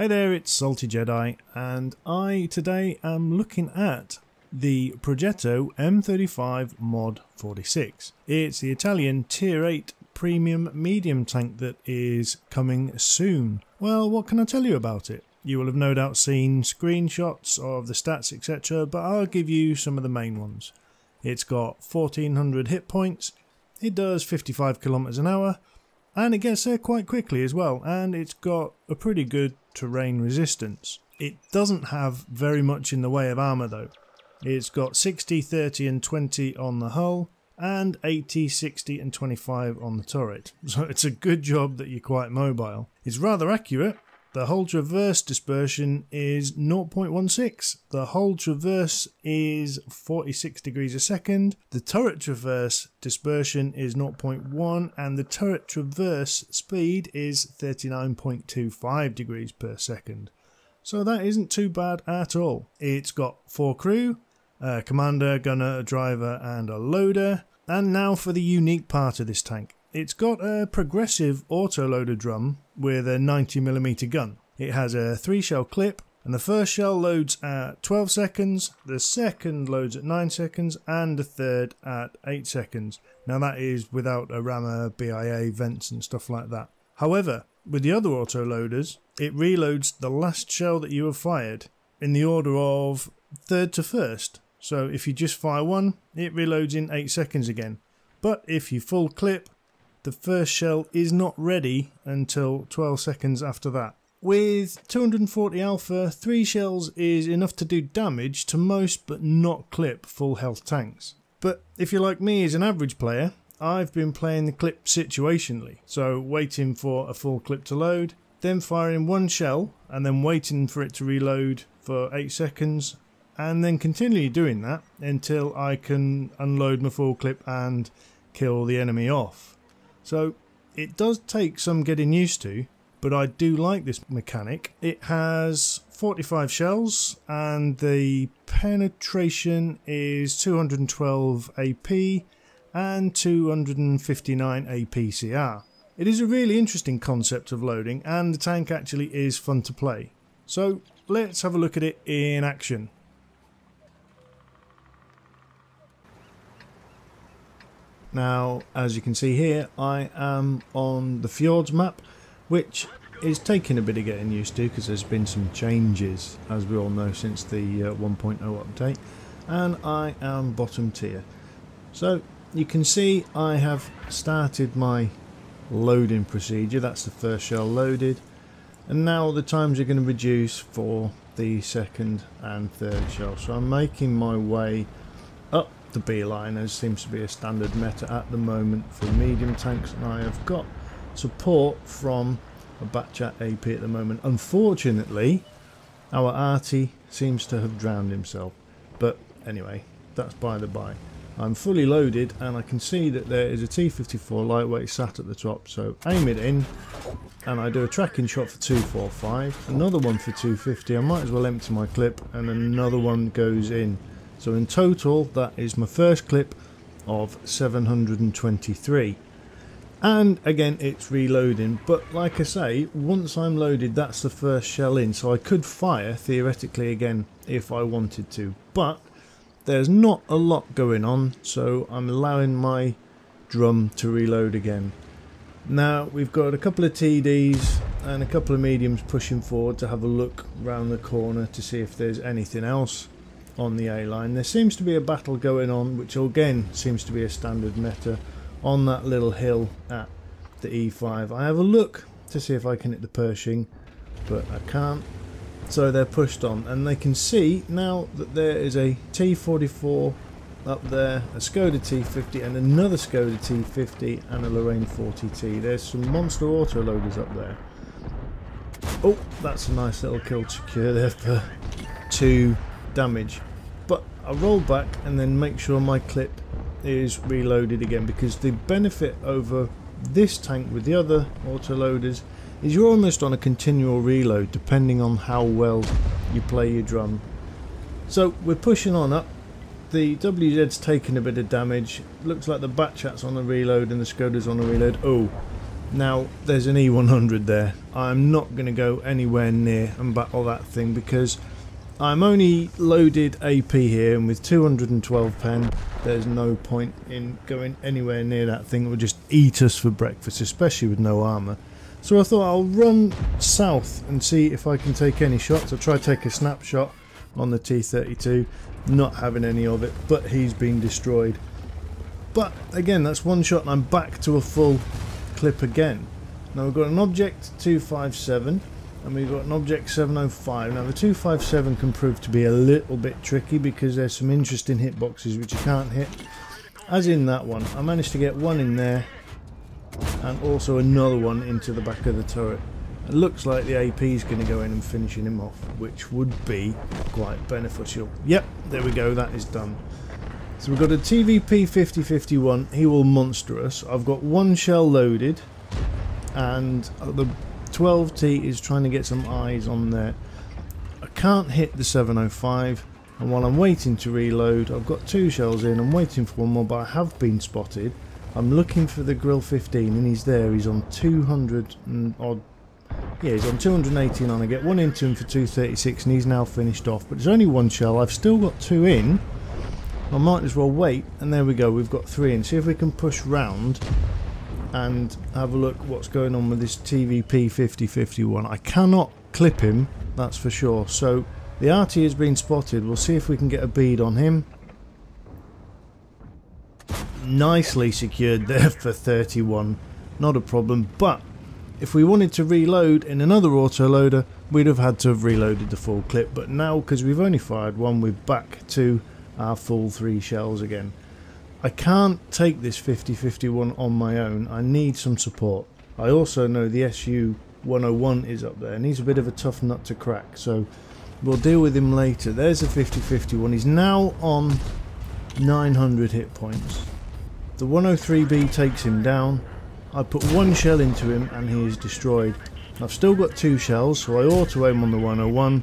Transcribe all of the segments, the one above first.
Hey there, it's Salty Jedi, and I today am looking at the Progetto M35 Mod 46. It's the Italian Tier 8 premium medium tank that is coming soon. Well, what can I tell you about it? You will have no doubt seen screenshots of the stats etc, but I'll give you some of the main ones. It's got 1400 hit points, it does 55 kilometers an hour, and it gets there quite quickly as well, and it's got a pretty good terrain resistance. It doesn't have very much in the way of armour though. It's got 60, 30 and 20 on the hull, and 80, 60 and 25 on the turret. So it's a good job that you're quite mobile. It's rather accurate. The hull traverse dispersion is 0.16. The hull traverse is 46 degrees a second. The turret traverse dispersion is 0.1 and the turret traverse speed is 39.25 degrees per second. So that isn't too bad at all. It's got 4 crew, a commander, gunner, a driver and a loader. And now for the unique part of this tank. It's got a progressive autoloader drum with a 90mm gun. It has a 3-shell clip, and the first shell loads at 12 seconds, the second loads at 9 seconds, and the third at 8 seconds. Now that is without a rammer, BIA, vents and stuff like that. However, with the other autoloaders, it reloads the last shell that you have fired in the order of third to first. So if you just fire one, it reloads in 8 seconds again. But if you full clip, the first shell is not ready until 12 seconds after that. With 240 alpha, 3 shells is enough to do damage to most but not clip full health tanks. But if you're like me as an average player, I've been playing the clip situationally. So waiting for a full clip to load, then firing one shell and then waiting for it to reload for 8 seconds and then continually doing that until I can unload my full clip and kill the enemy off. So it does take some getting used to, but I do like this mechanic. It has 45 shells and the penetration is 212 AP and 259 APCR. It is a really interesting concept of loading and the tank actually is fun to play. So let's have a look at it in action. Now, as you can see here, I am on the Fjords map, which is taking a bit of getting used to because there's been some changes, as we all know, since the 1.0 update, and I am bottom tier. So you can see I have started my loading procedure. That's the first shell loaded, and now the times are going to reduce for the second and third shell. So I'm making my way up the beeline, as seems to be a standard meta at the moment for medium tanks, and I have got support from a Batchat AP at the moment. Unfortunately, our Arty seems to have drowned himself, but anyway, that's by the by. I'm fully loaded and I can see that there is a T54 lightweight sat at the top, so aim it in and I do a tracking shot for 245, another one for 250. I might as well empty my clip and another one goes in. So in total, that is my first clip of 723. And again, it's reloading. But like I say, once I'm loaded, that's the first shell in. So I could fire, theoretically, again, if I wanted to. But there's not a lot going on, so I'm allowing my drum to reload again. Now, we've got a couple of TDs and a couple of mediums pushing forward to have a look round the corner to see if there's anything else on the A-line. There seems to be a battle going on, which again seems to be a standard meta on that little hill at the E5. I have a look to see if I can hit the Pershing, but I can't. So they're pushed on, and they can see now that there is a T44 up there, a Skoda T50 and another Skoda T50 and a Lorraine 40T. There's some monster autoloaders up there. Oh, that's a nice little kill secure there for 2 damage. But I roll back and then make sure my clip is reloaded again, because the benefit over this tank with the other autoloaders is you're almost on a continual reload depending on how well you play your drum. So we're pushing on up. The WZ's taken a bit of damage. Looks like the Batchat's on a reload and the Skoda's on a reload. Oh, Now there's an E100 there. I'm not going to go anywhere near and battle that thing because I'm only loaded AP here, and with 212 pen there's no point in going anywhere near that thing. It will just eat us for breakfast, especially with no armour. So I thought I'll run south and see if I can take any shots. I'll try to take a snapshot on the T32, not having any of it, but he's been destroyed. But again, that's one shot and I'm back to a full clip again. Now we've got an object 257 and we've got an object 705. Now the 257 can prove to be a little bit tricky because there's some interesting hitboxes which you can't hit, as in that one. I managed to get one in there and also another one into the back of the turret. It looks like the AP is going to go in and finishing him off, which would be quite beneficial. Yep, there we go, that is done. So we've got a TVP 5051, he will monster us. I've got one shell loaded and the 12T is trying to get some eyes on there. I can't hit the 705, and while I'm waiting to reload, I've got two shells in, I'm waiting for one more, but I have been spotted. I'm looking for the Grill 15 and he's there, he's on 200 and odd. Yeah, he's on 218 on. I get one into him for 236 and he's now finished off, but there's only one shell. I've still got two in. I might as well wait, and there we go, we've got three in. See if we can push round and have a look what's going on with this TVP 5051. I cannot clip him, that's for sure. So the RT has been spotted. We'll see if we can get a bead on him. Nicely secured there for 31, not a problem. But if we wanted to reload in another autoloader, we'd have had to have reloaded the full clip. But now, because we've only fired one, we're back to our full 3 shells again. I can't take this 5051 on my own. I need some support. I also know the SU-101 is up there and he's a bit of a tough nut to crack, so we'll deal with him later. There's a 5051. He's now on 900 hit points. The 103B takes him down. I put one shell into him and he is destroyed. I've still got 2 shells, so I auto aim on the 101.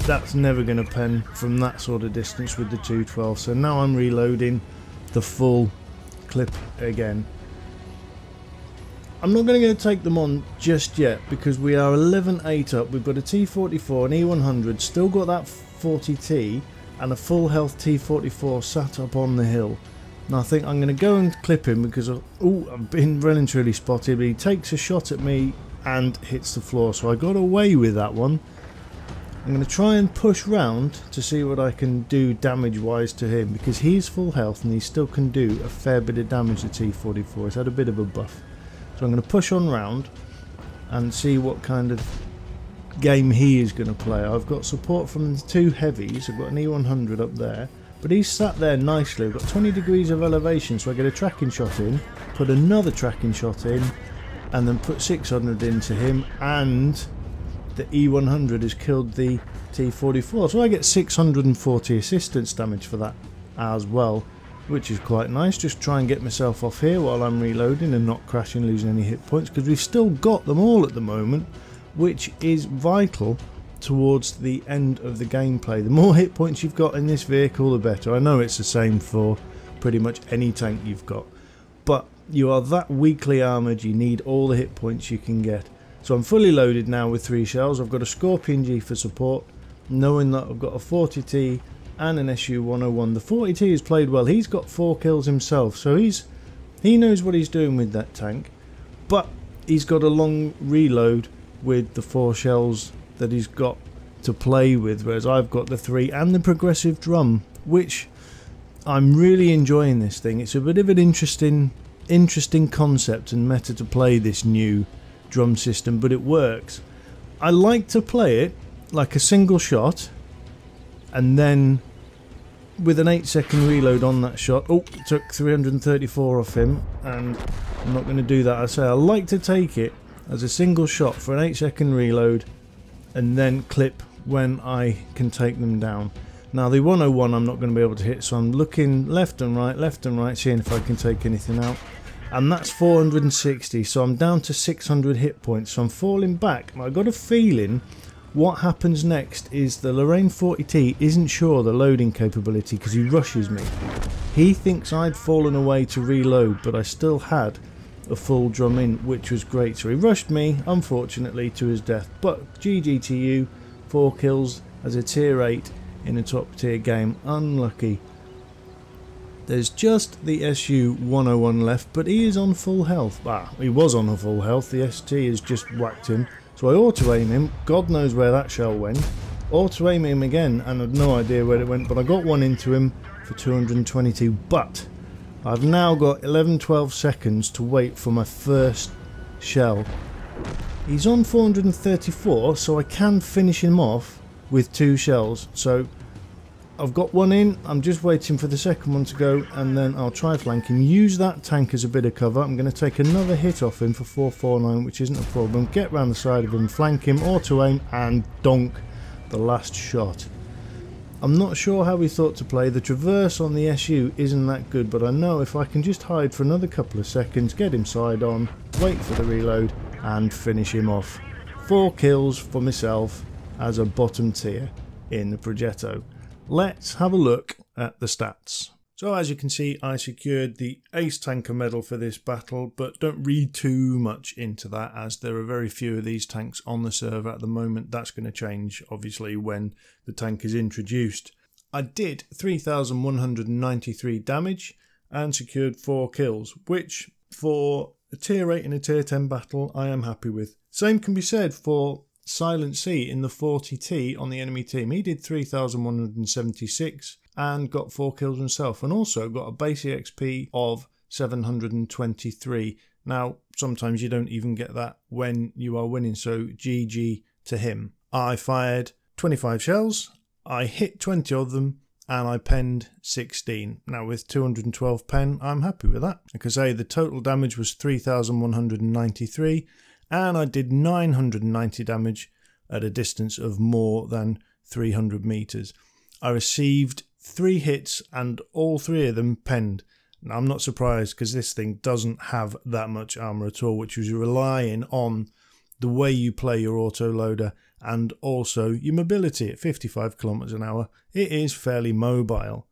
That's never going to pen from that sort of distance with the 212, so now I'm reloading the full clip again. I'm not going to go take them on just yet because we are 11-8 up. We've got a T44, an E100, still got that 40T and a full health T44 sat up on the hill. And I think I'm going to go and clip him because I've been well and truly spotted, but he takes a shot at me and hits the floor, so I got away with that one. I'm going to try and push round to see what I can do damage wise to him, because he's full health and he still can do a fair bit of damage to T44. He's had a bit of a buff. So I'm going to push on round and see what kind of game he is going to play. I've got support from the 2 heavies. I've got an E100 up there, but he's sat there nicely. I've got 20 degrees of elevation, so I get a tracking shot in, put another tracking shot in, and then put 600 into him, and the E100 has killed the T44, so I get 640 assistance damage for that as well, which is quite nice. Just try and get myself off here while I'm reloading and not crashing, losing any hit points, because we've still got them all at the moment, which is vital towards the end of the gameplay. The more hit points you've got in this vehicle, the better. I know it's the same for pretty much any tank you've got, but you are that weakly armoured, you need all the hit points you can get. So I'm fully loaded now with 3 shells. I've got a Scorpion G for support, knowing that I've got a 40T and an SU-101. The 40T has played well. He's got 4 kills himself, so he knows what he's doing with that tank. But he's got a long reload with the 4 shells that he's got to play with, whereas I've got the 3 and the progressive drum, which I'm really enjoying this thing. It's a bit of an interesting concept and meta to play this new drum system, but it works. I like to play it like a single shot and then with an 8-second reload on that shot. Oh, took 334 off him, and I'm not going to do that. I say I like to take it as a single shot for an 8-second reload and then clip when I can take them down. Now the 101 I'm not going to be able to hit, so I'm looking left and right, seeing if I can take anything out. And that's 460, so I'm down to 600 hit points, so I'm falling back. And I got a feeling what happens next is the Lorraine 40T isn't sure the loading capability because he rushes me. He thinks I'd fallen away to reload, but I still had a full drum in, which was great. So he rushed me, unfortunately, to his death. But GG to you, 4 kills as a tier 8 in a top tier game. Unlucky. There's just the SU-101 left, but he is on full health. Ah, he was on a full health. The ST has just whacked him. So I auto-aim him. God knows where that shell went. Auto-aim him again, and I had no idea where it went, but I got one into him for 222. But I've now got 11-12 seconds to wait for my first shell. He's on 434, so I can finish him off with 2 shells. So I've got one in, I'm just waiting for the second one to go, and then I'll try flank him. Use that tank as a bit of cover. I'm going to take another hit off him for 449, which isn't a problem. Get round the side of him, flank him, auto-aim, and donk the last shot. I'm not sure how we thought to play. The traverse on the SU isn't that good, but I know if I can just hide for another couple of seconds, get him side on, wait for the reload, and finish him off. 4 kills for myself as a bottom tier in the Progetto. Let's have a look at the stats. So as you can see, I secured the Ace Tanker medal for this battle, but don't read too much into that as there are very few of these tanks on the server at the moment. That's going to change obviously when the tank is introduced. I did 3,193 damage and secured 4 kills, which for a tier 8 and a tier 10 battle I am happy with. Same can be said for Silent C in the 40T on the enemy team. He did 3,176 and got 4 kills himself, and also got a base EXP of 723. Now, sometimes you don't even get that when you are winning, so GG to him. I fired 25 shells, I hit 20 of them, and I penned 16. Now, with 212 pen, I'm happy with that. Like I say, the total damage was 3,193. And I did 990 damage at a distance of more than 300 meters. I received 3 hits and all 3 of them penned. Now, I'm not surprised because this thing doesn't have that much armor at all, which was relying on the way you play your autoloader and also your mobility at 55 kilometers an hour. It is fairly mobile.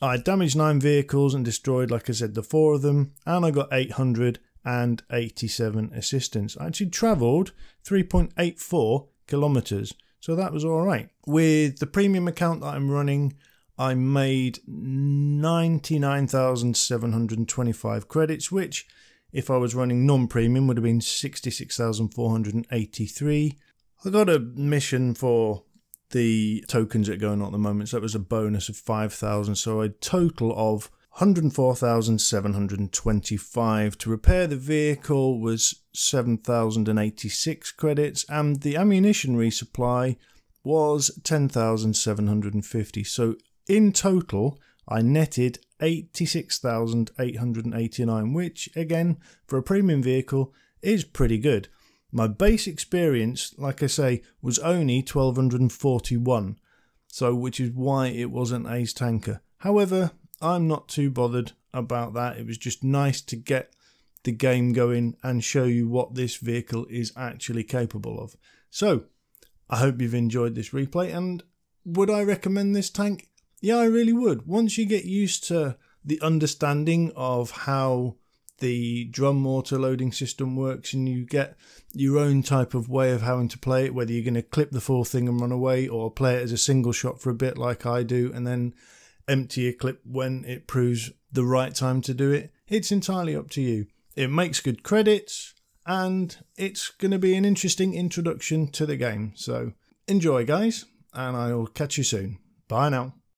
I damaged 9 vehicles and destroyed, like I said, the 4 of them, and I got 887 assistance. I actually travelled 3.84 kilometres, so that was alright. With the premium account that I'm running, I made 99,725 credits, which, if I was running non-premium, would have been 66,483. I got a mission for the tokens that are going on at the moment, so that was a bonus of 5,000, so a total of 104,725. To repair the vehicle was 7,086 credits, and the ammunition resupply was 10,750. So in total, I netted 86,889, which again, for a premium vehicle, is pretty good. My base experience, like I say, was only 1,241, so which is why it wasn't Ace Tanker. However, I'm not too bothered about that. It was just nice to get the game going and show you what this vehicle is actually capable of. So, I hope you've enjoyed this replay, and would I recommend this tank? Yeah, I really would. Once you get used to the understanding of how the drum autoloading system works and you get your own type of way of having to play it, whether you're going to clip the full thing and run away or play it as a single shot for a bit like I do and then empty your clip when it proves the right time to do it, it's entirely up to you. It makes good credits and it's going to be an interesting introduction to the game. So enjoy, guys, and I'll catch you soon. Bye now.